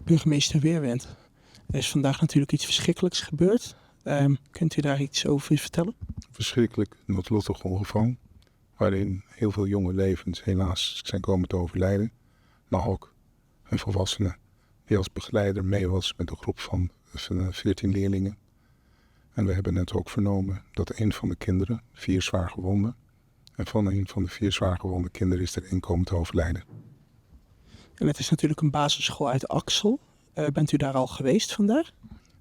Burgemeester Weerwind, er is vandaag natuurlijk iets verschrikkelijks gebeurd. Kunt u daar iets over vertellen? Verschrikkelijk noodlottig ongeval, waarin heel veel jonge levens helaas zijn komen te overlijden. Maar ook een volwassene die als begeleider mee was met een groep van 14 leerlingen. En we hebben net ook vernomen dat een van de kinderen, 4 zwaar gewonden. En van een van de 4 zwaar gewonde kinderen is er 1 komen te overlijden. En het is natuurlijk een basisschool uit Axel. Bent u daar al geweest vandaag?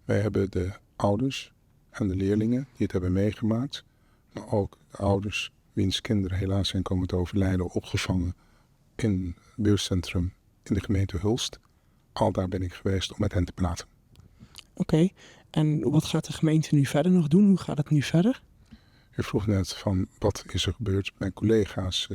Wij hebben de ouders en de leerlingen die het hebben meegemaakt, maar ook de ouders wiens kinderen helaas zijn komen te overlijden, opgevangen in het buurtcentrum in de gemeente Hulst. Al daar ben ik geweest om met hen te praten. Oké. En wat gaat de gemeente nu verder nog doen? Hoe gaat het nu verder? U vroeg net van wat is er gebeurd. Mijn collega's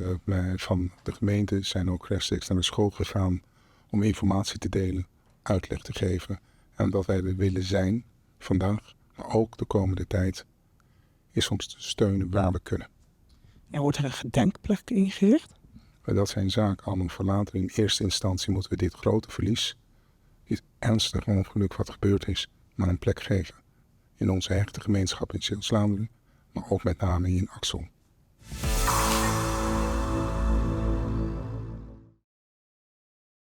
van de gemeente zijn ook rechtstreeks naar de school gegaan om informatie te delen, uitleg te geven. En dat wij er willen zijn vandaag, maar ook de komende tijd, is ons te steunen waar we kunnen. En wordt er een gedenkplek ingericht? Maar dat zijn zaken allemaal voor later. In eerste instantie moeten we dit grote verlies, dit ernstige ongeluk wat gebeurd is, maar een plek geven. In onze hechte gemeenschap in Zeeuws-Vlaanderen, maar ook met name in Axel.